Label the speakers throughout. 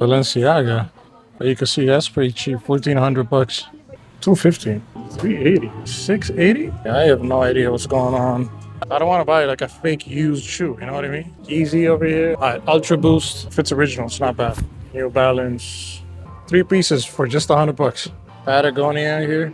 Speaker 1: Balenciaga. But you can see that's pretty cheap. 1,400 bucks. 250. 380. 680. I have no idea what's going on. I don't want to buy like a fake used shoe. You know what I mean? Easy over here. All right, Ultra Boost. If it's original, it's not bad. New Balance. 3 pieces for just 100 bucks. Patagonia here.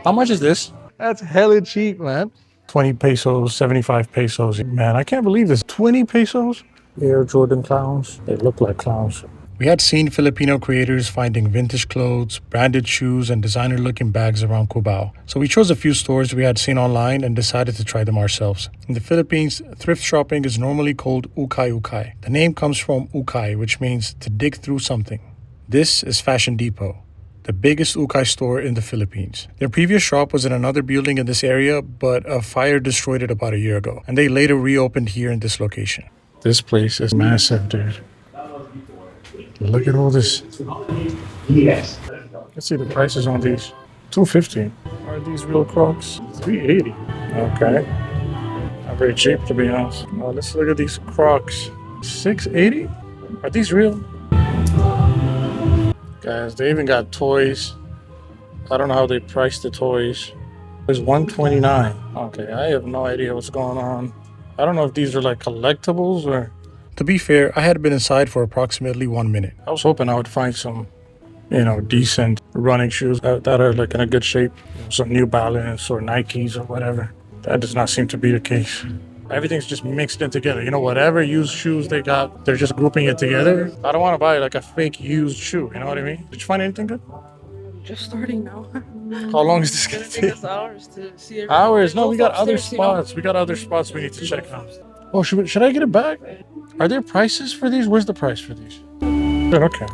Speaker 1: How much is this? That's hella cheap, man. 20 pesos, 75 pesos. Man, I can't believe this. 20 pesos? Air Jordan clowns. They look like clowns. We had seen Filipino creators finding vintage clothes, branded shoes, and designer-looking bags around Cubao. So we chose a few stores we had seen online and decided to try them ourselves. In the Philippines, thrift shopping is normally called ukay-ukay. The name comes from ukay, which means to dig through something. This is Fashion Depot, the biggest ukay store in the Philippines. Their previous shop was in another building in this area, but a fire destroyed it about a year ago, and they later reopened here in this location. This place is massive, dude. Look at all this. Yes. Let's see the prices on these. 250. Are these real Crocs? 380. Okay. Not very cheap, to be honest. Let's look at these Crocs. 680. Are these real? Guys, they even got toys. I don't know how they price the toys. It's 129. Okay, I have no idea what's going on. I don't know if these are like collectibles or... To be fair, I had been inside for approximately 1 minute. I was hoping I would find some, decent running shoes that are like in a good shape. Some New Balance or Nikes or whatever. That does not seem to be the case. Everything's just mixed in together. Whatever used shoes they got, they're just grouping it together. I don't want to buy like a fake used shoe, you know what I mean? Did you find anything good?
Speaker 2: Just starting now.
Speaker 1: How long is this going to take?
Speaker 2: Take us hours to see everything.
Speaker 1: Hours? No, we got other spots. We got other spots we need to check out. Oh, should I get it back? Are there prices for these? Where's the price for these? Okay.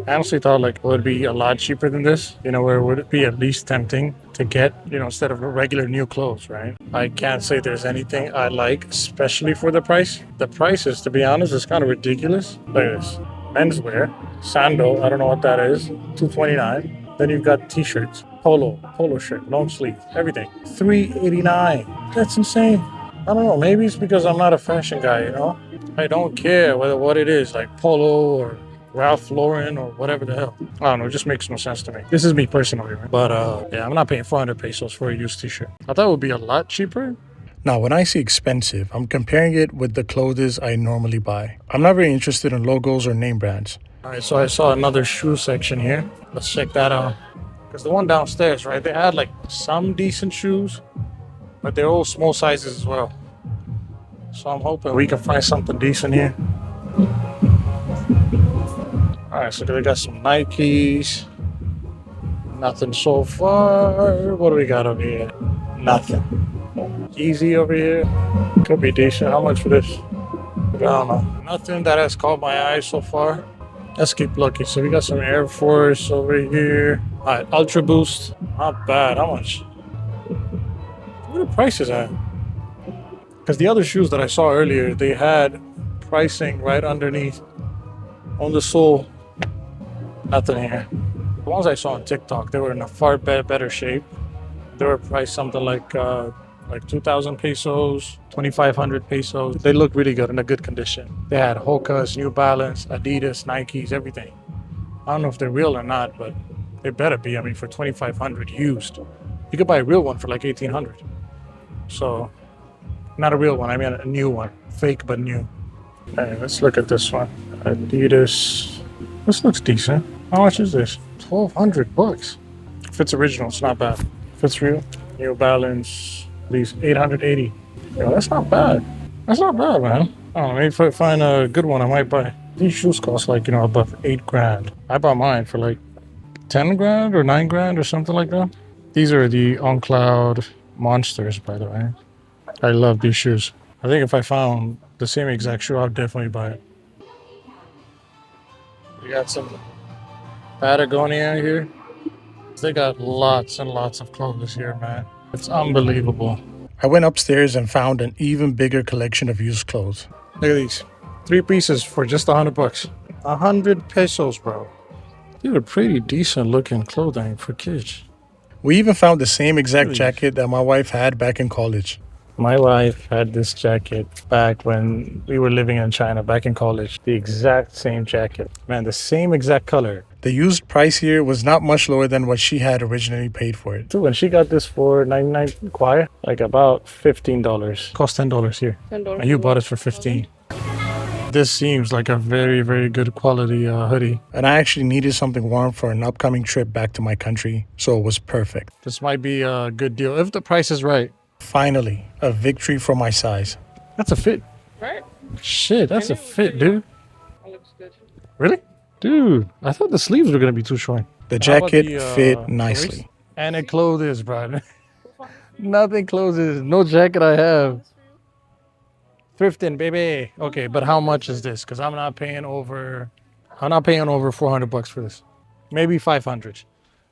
Speaker 1: I honestly thought it would be a lot cheaper than this. Where would it be at least tempting to get, instead of regular new clothes, right? I can't say there's anything I like, especially for the price. The prices, to be honest, is kind of ridiculous. Look at this. Menswear, sandal, I don't know what that is, $229. Then you've got t-shirts, polo shirt, long sleeve, everything, $389. That's insane. I don't know, maybe it's because I'm not a fashion guy, I don't care what it is, like polo or Ralph Lauren or whatever the hell. I don't know, it just makes no sense to me. This is me personally, right? But yeah, I'm not paying 400 pesos for a used t-shirt. I thought it would be a lot cheaper. Now, when I say expensive, I'm comparing it with the clothes I normally buy. I'm not very interested in logos or name brands. All right, so I saw another shoe section here. Let's check that out. Because the one downstairs, right, they had like some decent shoes, but they're all small sizes as well. So I'm hoping we can find something decent here. Alright, so they got some Nikes. Nothing so far. What do we got over here? Nothing. Easy over here. Could be decent. How much for this? I don't know. Nothing that has caught my eye so far. Let's keep looking. So we got some Air Force over here. Alright, Ultra Boost. Not bad. How much? What are the prices at? Because the other shoes that I saw earlier, they had pricing right underneath on the sole. Nothing here. The ones I saw on TikTok, they were in a far better shape. They were priced something like 2,000 pesos, 2,500 pesos. They look really good, in a good condition. They had Hoka's, New Balance, Adidas, Nikes, everything. I don't know if they're real or not, but they better be. For 2,500 used. You could buy a real one for like 1,800. So, not a real one, a new one. Fake, but new. Hey, let's look at this one. Adidas. This looks decent. How much is this? 1,200 bucks. If it's original, it's not bad. If it's real, New Balance, these 880. That's not bad. That's not bad, man. I don't know, maybe if I find a good one, I might buy. These shoes cost above 8 grand. I bought mine for like 10 grand or 9 grand or something like that. These are the On Cloud Monsters, by the way. I love these shoes. I think if I found the same exact shoe, I'd definitely buy it. We got some Patagonia here. They got lots and lots of clothes here, man. It's unbelievable. I went upstairs and found an even bigger collection of used clothes. Look at these. 3 pieces for just 100 bucks. 100 pesos, bro. These are pretty decent looking clothing for kids. We even found the same exact jacket that my wife had back in college. My wife had this jacket back when we were living in China, back in college. The exact same jacket. Man, the same exact color. The used price here was not much lower than what she had originally paid for it. So when she got this for 99 kwai, like about $15. Cost $10 here.
Speaker 2: $10.
Speaker 1: And you bought it for 15. This seems like a very, very good quality hoodie. And I actually needed something warm for an upcoming trip back to my country, so it was perfect. This might be a good deal if the price is right. Finally, a victory for my size. That's a fit.
Speaker 2: Right?
Speaker 1: Shit, that's a fit, dude.
Speaker 2: That looks good.
Speaker 1: Really? Dude, I thought the sleeves were going to be too short. The jacket fit nicely. And it closes, bro. Nothing closes. No jacket I have. Thrifting, baby. Okay, but how much is this? Because I'm not paying over $400 for this. Maybe 500.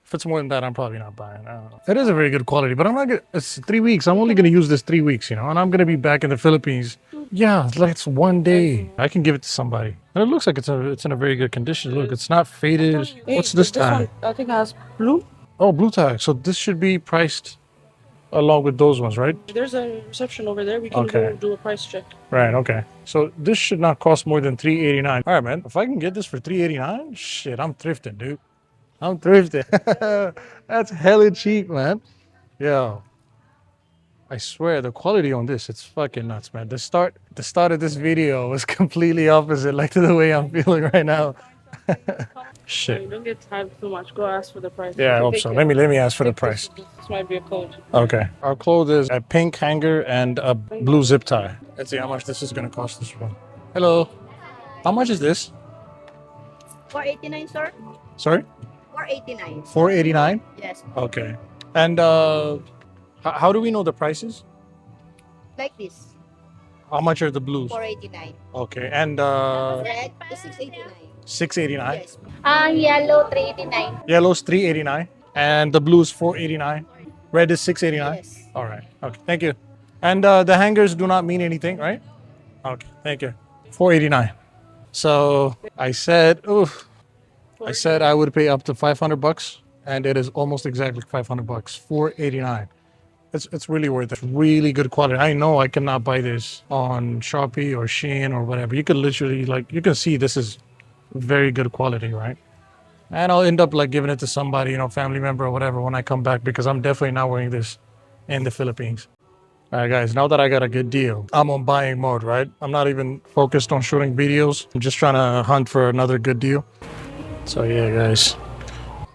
Speaker 1: If it's more than that, I'm probably not buying. I don't know. It is a very good quality, but I'm not gonna. It's 3 weeks. I'm only gonna use this 3 weeks, and I'm gonna be back in the Philippines. Yeah, like it's one day. I can give it to somebody, and it looks like it's in a very good condition. Look, it's not faded. What's this tag?
Speaker 2: One, I think it has blue.
Speaker 1: Oh, blue tag. So this should be priced along with those ones, right?
Speaker 2: There's a reception over there. We can go do a price check.
Speaker 1: Right, okay. So this should not cost more than $389. All right, man. If I can get this for $389, shit, I'm thrifting, dude. I'm thrifting. That's hella cheap, man. Yo. I swear, the quality on this, it's fucking nuts, man. The start of this video was completely opposite, like to the way I'm feeling right now. Shit.
Speaker 2: Don't get tired too much. Go ask for the price.
Speaker 1: Yeah, I hope so. Let me ask for the price.
Speaker 2: This might be a code.
Speaker 1: Okay. Our clothes is a pink hanger and a blue zip tie. Let's see how much this is going to cost this one. Hello. How much is this?
Speaker 3: $489, sir.
Speaker 1: Sorry?
Speaker 3: $489.
Speaker 1: $489?
Speaker 3: Yes.
Speaker 1: Okay. And how do we know the prices?
Speaker 3: Like this.
Speaker 1: How much are the blues?
Speaker 3: $489.
Speaker 1: Okay. And
Speaker 3: Red is $689.
Speaker 1: $689?
Speaker 3: Yes.
Speaker 4: Yellow, $389.
Speaker 1: Yellow's $389. And the blues $489. Red is $689?
Speaker 3: Yes.
Speaker 1: All right. Okay. Thank you. And the hangers do not mean anything, right? Okay. Thank you. $489. So I said I would pay up to $500, and it is almost exactly $500. $489. It's really worth it. Really good quality. I know I cannot buy this on Shopee or Shein or whatever. You could literally you can see this is very good quality, right? And I'll end up giving it to somebody, family member or whatever when I come back, because I'm definitely not wearing this in the Philippines. All right, guys, now that I got a good deal, I'm on buying mode, right? I'm not even focused on shooting videos. I'm just trying to hunt for another good deal. So yeah, guys.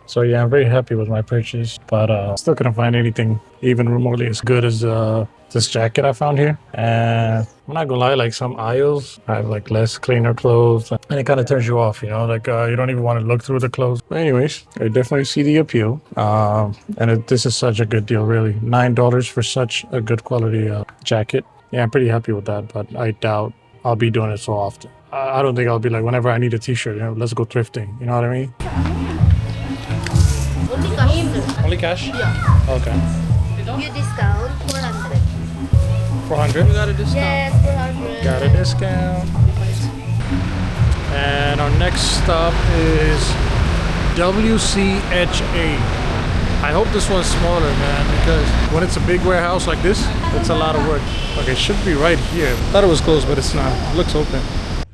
Speaker 1: So yeah, I'm very happy with my purchase, but still couldn't find anything even remotely as good as this jacket I found here. And I'm not gonna lie, some aisles have less cleaner clothes, and it kind of turns you off, you don't even want to look through the clothes. But anyways, I definitely see the appeal, and this is such a good deal, really. $9 for such a good quality jacket. Yeah, I'm pretty happy with that, but I doubt I'll be doing it so often. I don't think I'll be whenever I need a t-shirt, let's go thrifting, you know what I mean?
Speaker 3: Only cash.
Speaker 1: Only cash?
Speaker 3: Yeah.
Speaker 1: Okay.
Speaker 3: You discount 400.
Speaker 1: 400?
Speaker 2: We got a discount.
Speaker 3: Yes, 400.
Speaker 1: Got a discount. And our next stop is WCHA. I hope this one's smaller, man, because when it's a big warehouse like this, it's a lot of work. Okay, it should be right here. Thought it was closed, but it's not. It looks open.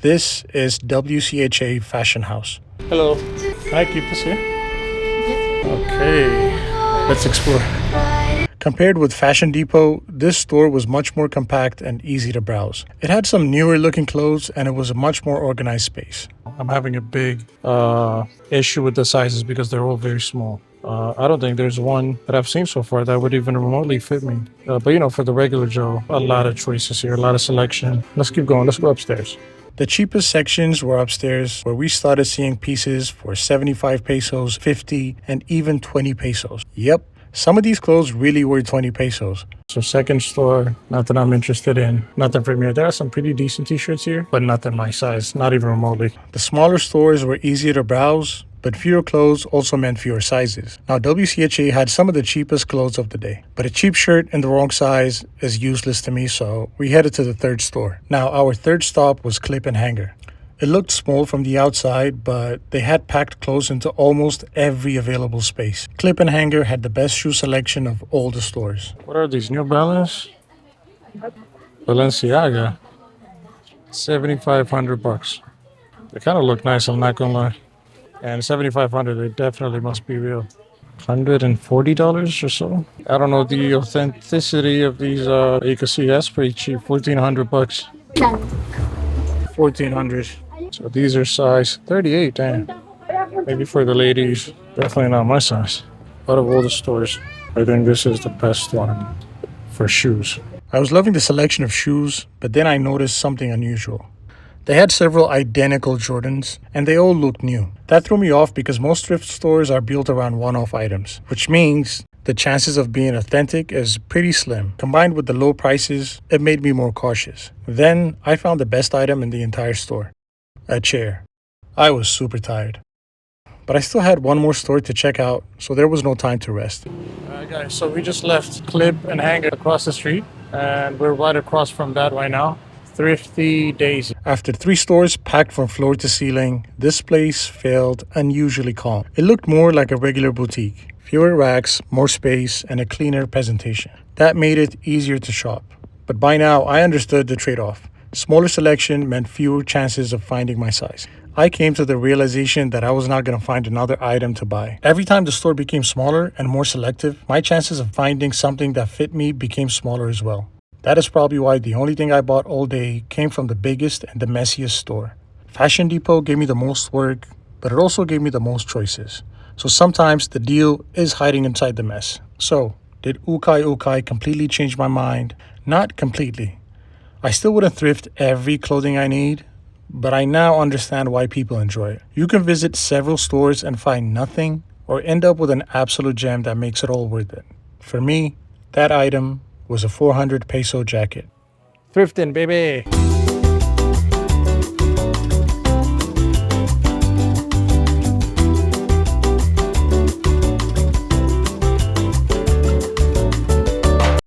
Speaker 1: This is WCHA Fashion House. Hello. Can I keep this here? Okay. Let's explore. Compared with Fashion Depot, this store was much more compact and easy to browse. It had some newer looking clothes, and it was a much more organized space. I'm having a big issue with the sizes because they're all very small. I don't think there's one that I've seen so far that would even remotely fit me. But for the regular Joe, a lot of choices here, a lot of selection. Let's keep going. Let's go upstairs. The cheapest sections were upstairs, where we started seeing pieces for 75 pesos, 50, and even 20 pesos. Yep, some of these clothes really were 20 pesos. So second store, nothing I'm interested in, nothing for me. There are some pretty decent t-shirts here, but nothing my size, not even remotely. The smaller stores were easier to browse, but fewer clothes also meant fewer sizes. Now, WCHA had some of the cheapest clothes of the day, but a cheap shirt in the wrong size is useless to me, so we headed to the third store. Now, our third stop was Clip and Hanger. It looked small from the outside, but they had packed clothes into almost every available space. Clip and Hanger had the best shoe selection of all the stores. What are these, New Balance? Balenciaga. 7,500 bucks. They kind of look nice, I'm not gonna lie. And 7,500, they definitely must be real. $140 or so. I don't know the authenticity of these. You can see that's pretty cheap. 1,400 bucks. 1,400. So these are size 38. Damn. Maybe for the ladies. Definitely not my size. Out of all the stores, I think this is the best one for shoes. I was loving the selection of shoes, but then I noticed something unusual. They had several identical Jordans, and they all looked new. That threw me off because most thrift stores are built around one-off items, which means the chances of being authentic is pretty slim. Combined with the low prices, it made me more cautious. Then, I found the best item in the entire store. A chair. I was super tired. But I still had one more store to check out, so there was no time to rest. Alright guys, so we just left Clip and Hanger across the street, and we're right across from that right now. Thrifty Daisy. After 3 stores packed from floor to ceiling, this place felt unusually calm. It looked more like a regular boutique. Fewer racks, more space, and a cleaner presentation. That made it easier to shop. But by now, I understood the trade-off. Smaller selection meant fewer chances of finding my size. I came to the realization that I was not going to find another item to buy. Every time the store became smaller and more selective, my chances of finding something that fit me became smaller as well. That is probably why the only thing I bought all day came from the biggest and the messiest store. Fashion Depot gave me the most work, but it also gave me the most choices. So sometimes the deal is hiding inside the mess. So, did ukay-ukay completely change my mind? Not completely. I still wouldn't thrift every clothing I need, but I now understand why people enjoy it. You can visit several stores and find nothing, or end up with an absolute gem that makes it all worth it. For me, that item was a 400 peso jacket. Thrifting, baby!